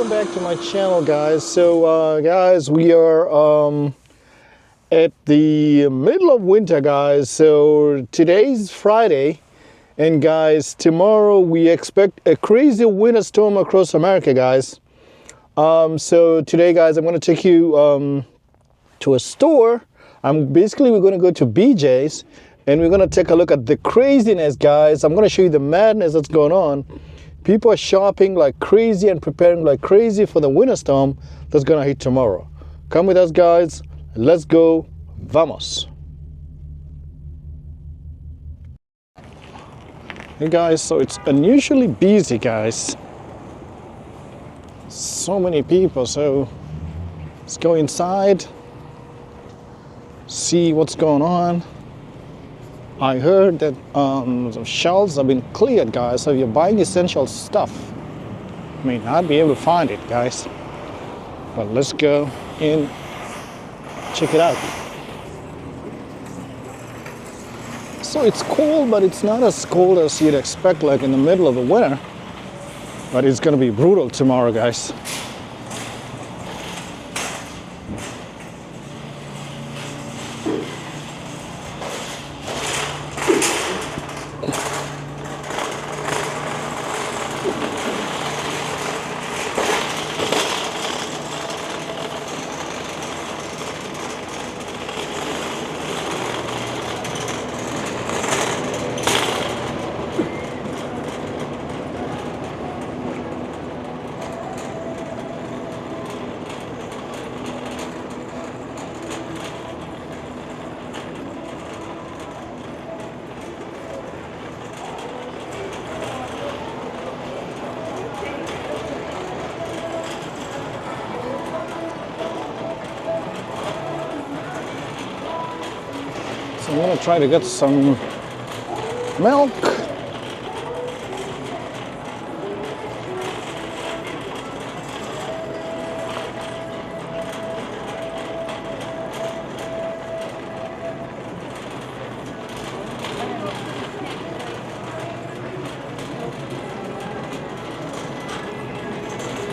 welcome back to my channel, guys. So guys, we are at the middle of winter, guys. So today's Friday, and guys, tomorrow we expect a crazy winter storm across America, guys. So today, guys, I'm going to take you to a store. We're going to go to BJ's, and we're going to take a look at the craziness, guys. I'm going to show you the madness that's going on. People are shopping like crazy and preparing like crazy for the winter storm that's going to hit tomorrow. Come with us, guys. Let's go. Vamos. Hey, guys. So it's unusually busy, guys. So many people. So let's go inside, see what's going on. I heard that the shelves have been cleared, guys, so if you're buying essential stuff, you may not be able to find it, guys. But let's go in, check it out. So it's cold, but it's not as cold as you'd expect, like in the middle of the winter. But it's gonna be brutal tomorrow, guys. So I'm gonna try to get some milk.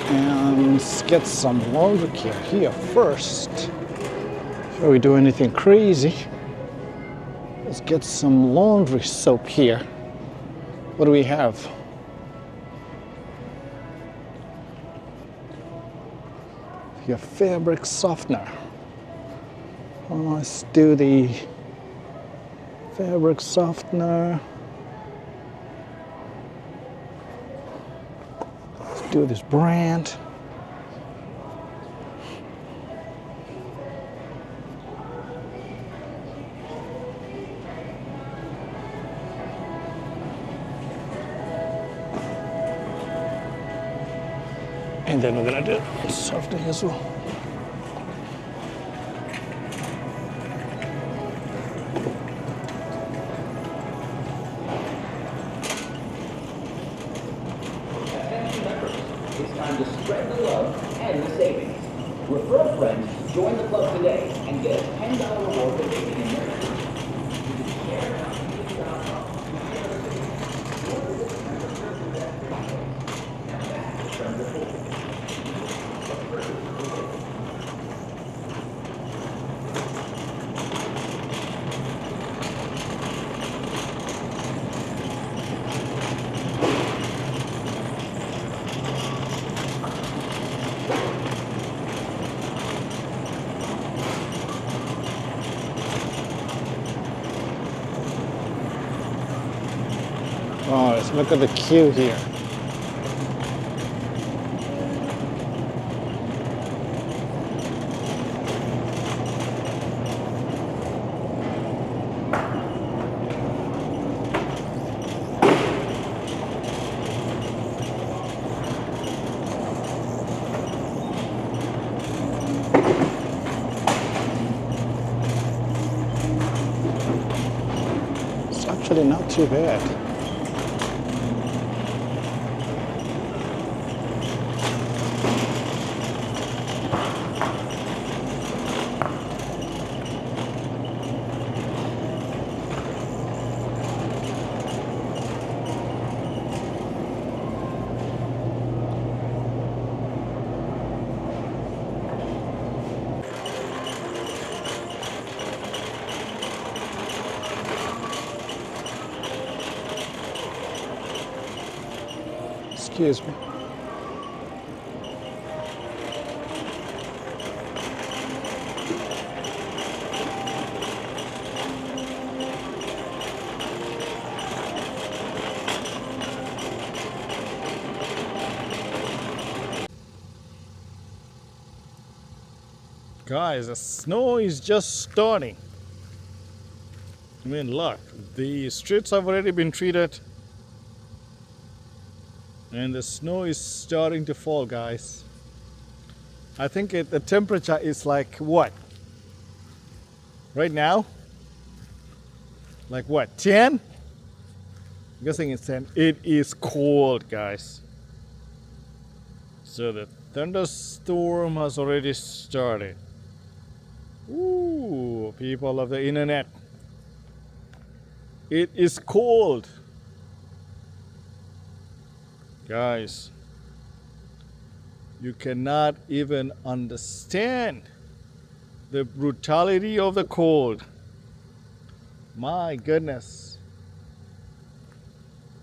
And let's get some laundry care here first. Before we do anything crazy, let's get some laundry soap here. What do we have? Your fabric softener. Let's do the fabric softener. Let's do this brand. And then we're gonna do softening as well. It's time to spread the love and the savings. Refer a friend, join the club today, and get a $10 reward for taking in there. Oh, let's look at the queue here. It's actually not too bad. Excuse me. Guys, the snow is just starting. I mean, look, the streets have already been treated, and the snow is starting to fall, guys. I think the temperature is like what? Right now? Like what? 10? I'm guessing it's 10. It is cold, guys. So the thunderstorm has already started. Ooh, people of the internet. It is cold. Guys, you cannot even understand the brutality of the cold. My goodness.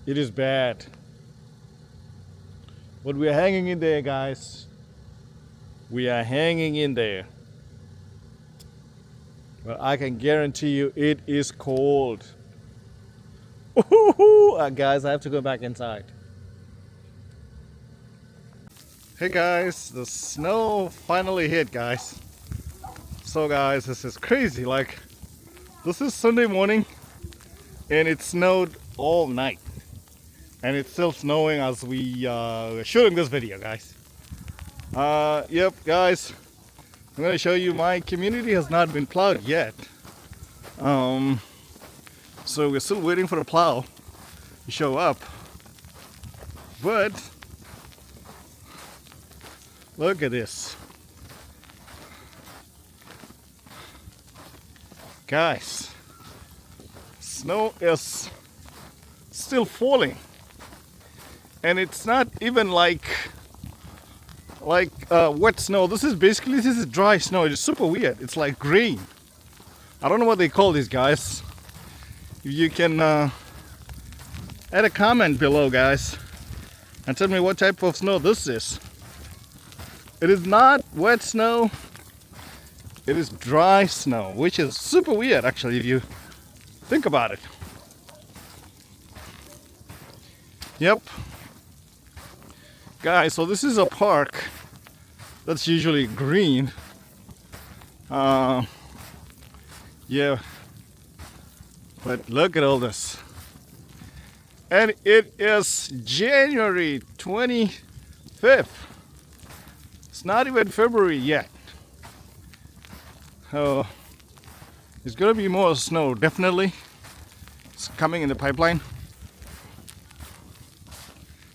It is bad. But we are hanging in there, guys. We are hanging in there. But I can guarantee you it is cold. Guys, I have to go back inside. Hey guys, the snow finally hit, guys. So guys, this is crazy. Like, this is Sunday morning and it snowed all night. And it's still snowing as we are shooting this video, guys. Yep, guys, I'm gonna show you my community has not been plowed yet. So we're still waiting for the plow to show up. But look at this. Guys, snow is still falling. And it's not even like wet snow. This is dry snow. It's super weird. It's like green. I don't know what they call these, guys. If you can add a comment below, guys, and tell me what type of snow this is. It is not wet snow. It is dry snow, which is super weird actually if you think about it. Yep. Guys, so this is a park that's usually green. Yeah. But look at all this. And it is January 25th. It's not even February yet. Oh, there's gonna be more snow, definitely. It's coming in the pipeline.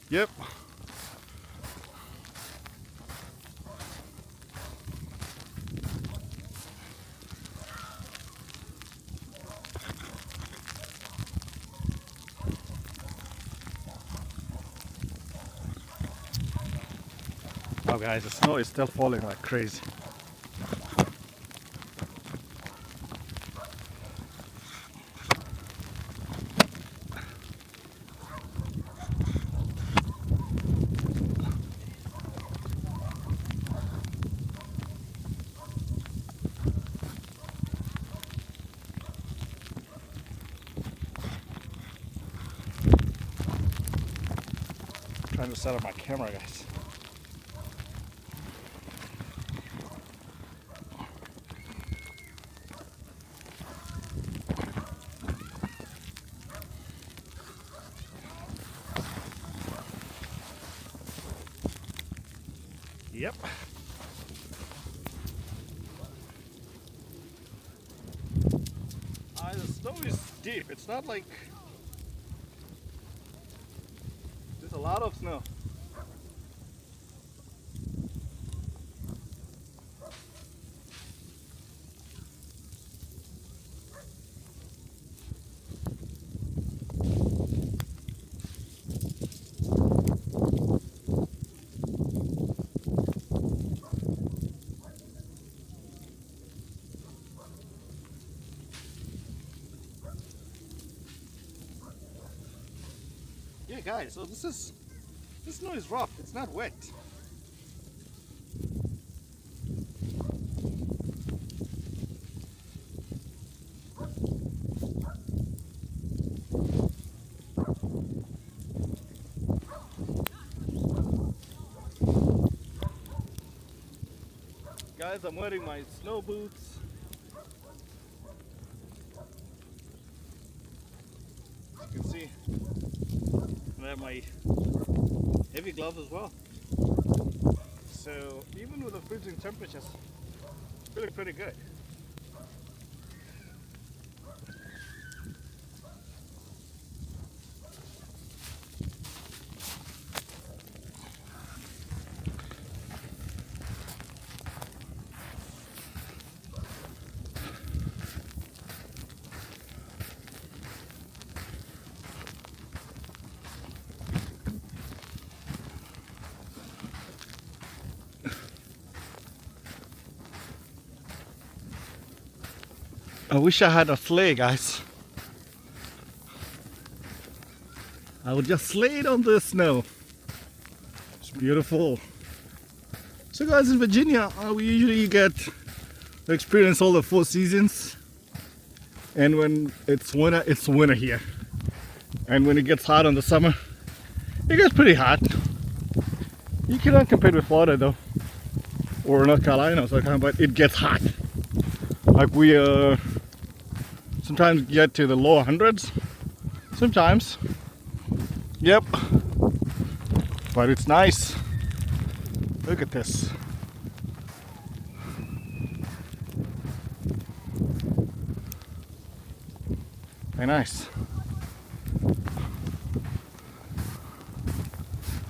Yep. Oh guys, the snow is still falling like crazy. Trying to set up my camera, guys. Yep. The snow is deep. It's not like there's a lot of snow. Yeah, guys, so this is The snow is rough, it's not wet. Guys, I'm wearing my snow boots. As you can see, I have my heavy gloves as well. So even with the freezing temperatures, feeling pretty good. I wish I had a sleigh, guys. I would just slide on the snow. It's beautiful. So guys, in Virginia, we usually get to experience all the 4 seasons. And when it's winter here. And when it gets hot in the summer, it gets pretty hot. You cannot compare it with Florida though, or North Carolina or something, but it gets hot. Like we sometimes get to the lower hundreds. Sometimes. Yep. But it's nice. Look at this. Very nice.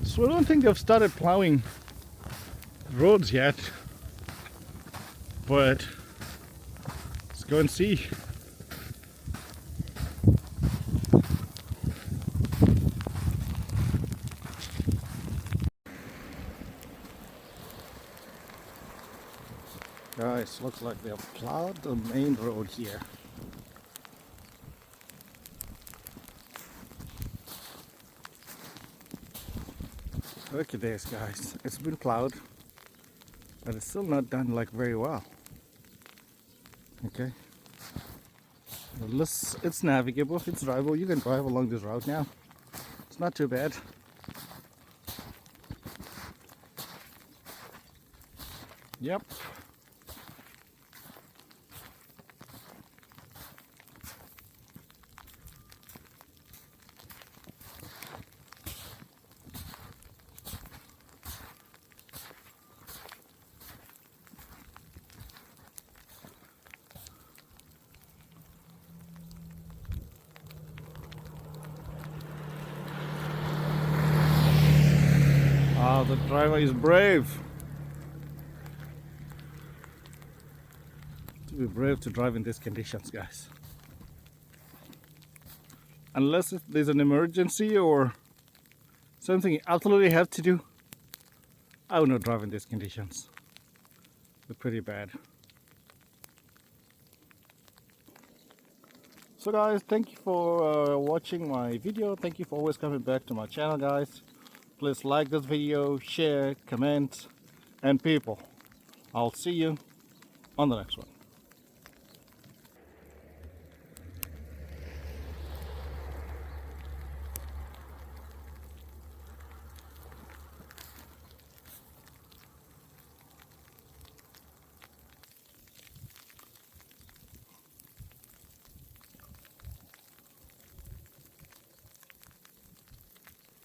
So I don't think they've started plowing roads yet, but let's go and see. Guys, looks like they have plowed the main road here. Look at this, guys. It's been plowed, but it's still not done like very well. Okay. It's navigable, it's drivable. You can drive along this route now. It's not too bad. Yep. Ah, the driver is brave. To be brave to drive in these conditions, guys. Unless if there's an emergency or something you absolutely have to do, I would not drive in these conditions. They're pretty bad. So guys, thank you for watching my video. Thank you for always coming back to my channel, guys. Please like this video, share, comment, and people, I'll see you on the next one.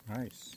Nice.